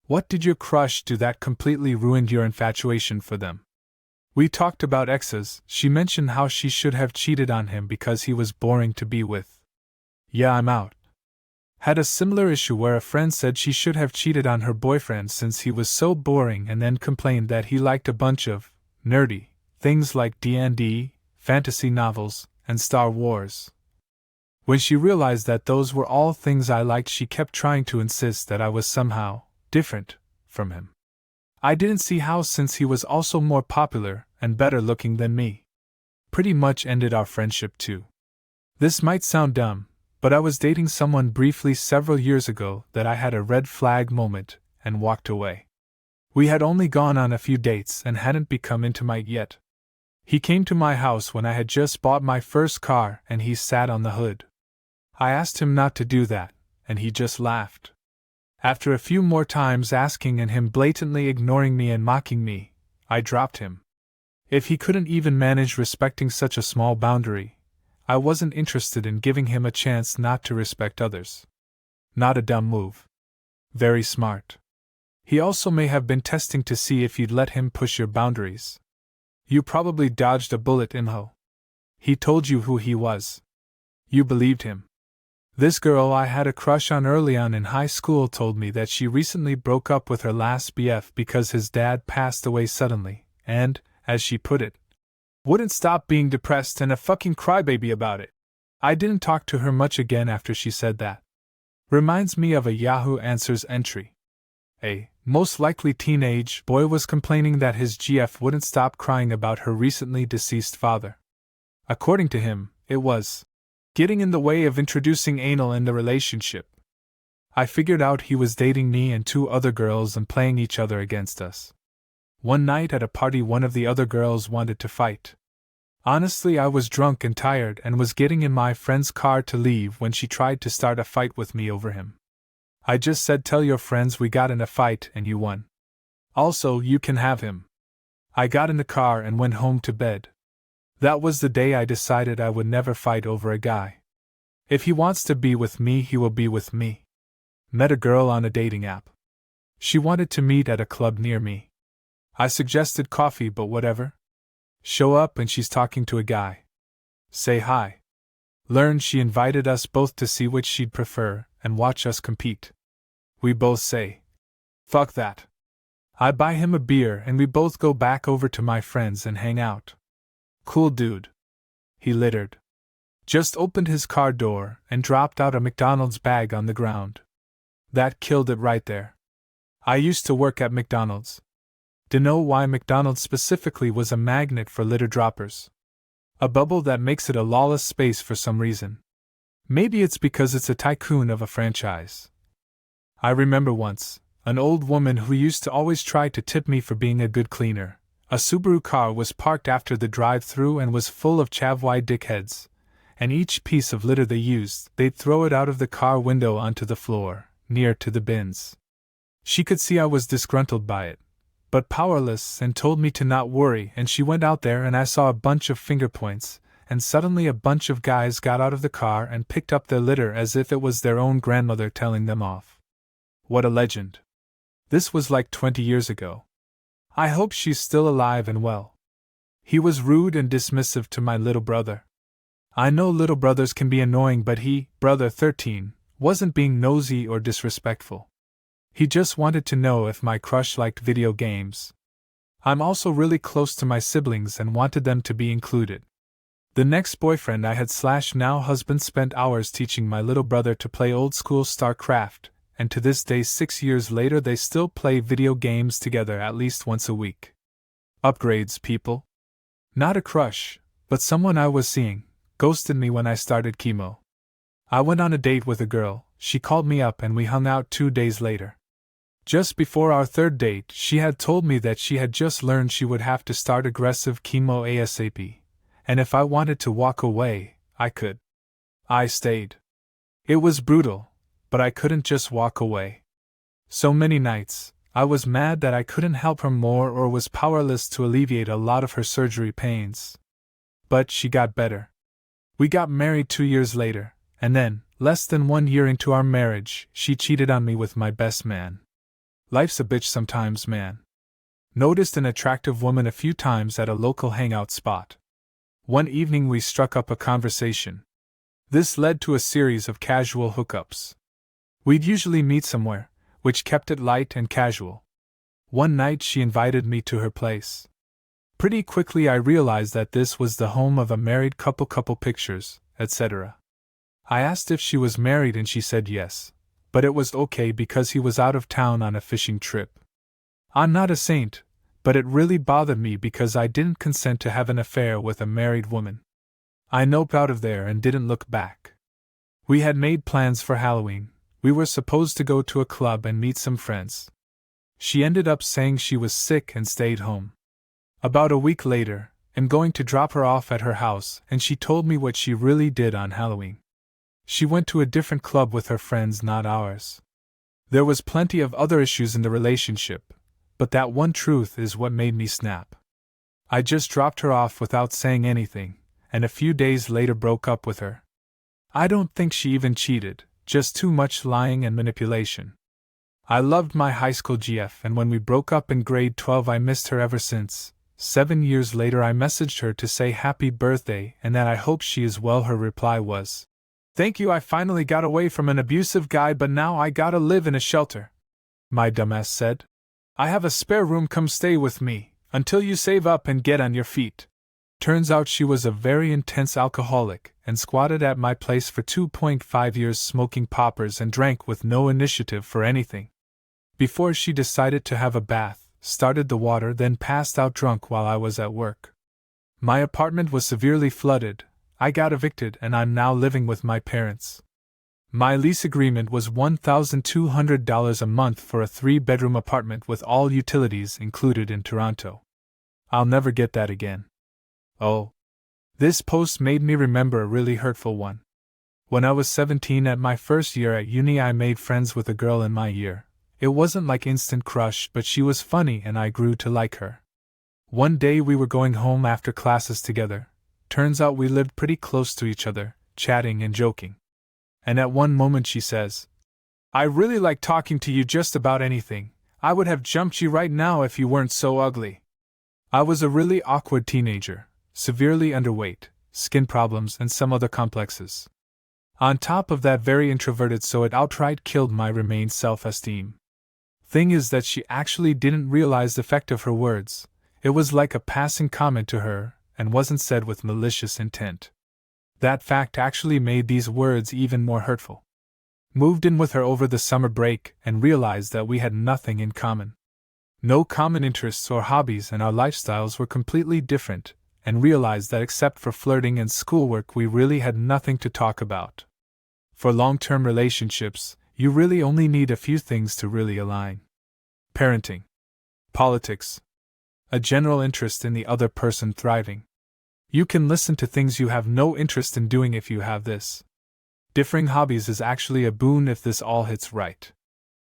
What did your crush do that completely ruined your infatuation for them? We talked about exes. She mentioned how she should have cheated on him because he was boring to be with. Yeah, I'm out. Had a similar issue where a friend said she should have cheated on her boyfriend since he was so boring and then complained that he liked a bunch of nerdy things like D&D, fantasy novels, and Star Wars. When she realized that those were all things I liked, she kept trying to insist that I was somehow different from him. I didn't see how, since he was also more popular and better looking than me. Pretty much ended our friendship too. This might sound dumb, but I was dating someone briefly several years ago that I had a red flag moment and walked away. We had only gone on a few dates and hadn't become intimate yet. He came to my house when I had just bought my first car and he sat on the hood. I asked him not to do that, and he just laughed. After a few more times asking and him blatantly ignoring me and mocking me, I dropped him. If he couldn't even manage respecting such a small boundary, I wasn't interested in giving him a chance not to respect others. Not a dumb move. Very smart. He also may have been testing to see if you'd let him push your boundaries. You probably dodged a bullet, Imho. He told you who he was. You believed him. This girl I had a crush on early on in high school told me that she recently broke up with her last BF because his dad passed away suddenly, and, as she put it, wouldn't stop being depressed and a fucking crybaby about it. I didn't talk to her much again after she said that. Reminds me of a Yahoo Answers entry. A most likely teenage boy was complaining that his GF wouldn't stop crying about her recently deceased father. According to him, it was getting in the way of introducing anal in the relationship. I figured out he was dating me and two other girls and playing each other against us. One night at a party, one of the other girls wanted to fight. Honestly, I was drunk and tired and was getting in my friend's car to leave when she tried to start a fight with me over him. I just said, "Tell your friends we got in a fight and you won. Also, you can have him." I got in the car and went home to bed. That was the day I decided I would never fight over a guy. If he wants to be with me, he will be with me. Met a girl on a dating app. She wanted to meet at a club near me. I suggested coffee, but whatever. Show up and she's talking to a guy. Say hi. Learn she invited us both to see which she'd prefer and watch us compete. We both say, "Fuck that." I buy him a beer and we both go back over to my friends and hang out. Cool dude. He littered. Just opened his car door and dropped out a McDonald's bag on the ground. That killed it right there. I used to work at McDonald's. To know why McDonald's specifically was a magnet for litter droppers. A bubble that makes it a lawless space for some reason. Maybe it's because it's a tycoon of a franchise. I remember once, an old woman who used to always try to tip me for being a good cleaner. A Subaru car was parked after the drive-thru and was full of chavwai dickheads, and each piece of litter they used, they'd throw it out of the car window onto the floor, near to the bins. She could see I was disgruntled by it, but powerless, and told me to not worry, and she went out there and I saw a bunch of finger points, and suddenly a bunch of guys got out of the car and picked up their litter as if it was their own grandmother telling them off. What a legend. This was like 20 years ago. I hope she's still alive and well. He was rude and dismissive to my little brother. I know little brothers can be annoying, but he, brother 13, wasn't being nosy or disrespectful. He just wanted to know if my crush liked video games. I'm also really close to my siblings and wanted them to be included. The next boyfriend I had / now husband spent hours teaching my little brother to play old school StarCraft, and to this day 6 years later they still play video games together at least once a week. Upgrades, people. Not a crush, but someone I was seeing, ghosted me when I started chemo. I went on a date with a girl, she called me up and we hung out 2 days later. Just before our third date, she had told me that she had just learned she would have to start aggressive chemo ASAP, and if I wanted to walk away, I could. I stayed. It was brutal, but I couldn't just walk away. So many nights, I was mad that I couldn't help her more or was powerless to alleviate a lot of her surgery pains. But she got better. We got married 2 years later, and then, less than 1 year into our marriage, she cheated on me with my best man. Life's a bitch sometimes, man. Noticed an attractive woman a few times at a local hangout spot. One evening we struck up a conversation. This led to a series of casual hookups. We'd usually meet somewhere, which kept it light and casual. One night she invited me to her place. Pretty quickly I realized that this was the home of a married couple pictures, etc. I asked if she was married and she said yes, but it was okay because he was out of town on a fishing trip. I'm not a saint, but it really bothered me because I didn't consent to have an affair with a married woman. I noped out of there and didn't look back. We had made plans for Halloween. We were supposed to go to a club and meet some friends. She ended up saying she was sick and stayed home. About a week later, I'm going to drop her off at her house and she told me what she really did on Halloween. She went to a different club with her friends, not ours. There was plenty of other issues in the relationship, but that one truth is what made me snap. I just dropped her off without saying anything, and a few days later broke up with her. I don't think she even cheated, just too much lying and manipulation. I loved my high school GF, and when we broke up in grade 12 I missed her ever since. 7 years later I messaged her to say happy birthday and that I hope she is well. Her reply was, "Thank you, I finally got away from an abusive guy, but now I gotta live in a shelter." My dumbass said, "I have a spare room, come stay with me, until you save up and get on your feet." Turns out she was a very intense alcoholic and squatted at my place for 2.5 years smoking poppers and drank with no initiative for anything. Before she decided to have a bath, started the water, then passed out drunk while I was at work. My apartment was severely flooded. I got evicted and I'm now living with my parents. My lease agreement was $1,200 a month for a 3-bedroom apartment with all utilities included in Toronto. I'll never get that again. Oh. This post made me remember a really hurtful one. When I was 17 at my first year at uni, I made friends with a girl in my year. It wasn't like instant crush, but she was funny and I grew to like her. One day we were going home after classes together. Turns out we lived pretty close to each other, chatting and joking. And at one moment she says, "I really like talking to you just about anything. I would have jumped you right now if you weren't so ugly." I was a really awkward teenager, severely underweight, skin problems and some other complexes. On top of that, very introverted, so it outright killed my remained self-esteem. Thing is that she actually didn't realize the effect of her words. It was like a passing comment to her, and wasn't said with malicious intent. That fact actually made these words even more hurtful. Moved in with her over the summer break and realized that we had nothing in common. No common interests or hobbies, and our lifestyles were completely different, and realized that except for flirting and schoolwork we really had nothing to talk about. For long-term relationships, you really only need a few things to really align. Parenting. Politics. A general interest in the other person thriving. You can listen to things you have no interest in doing if you have this. Differing hobbies is actually a boon if this all hits right.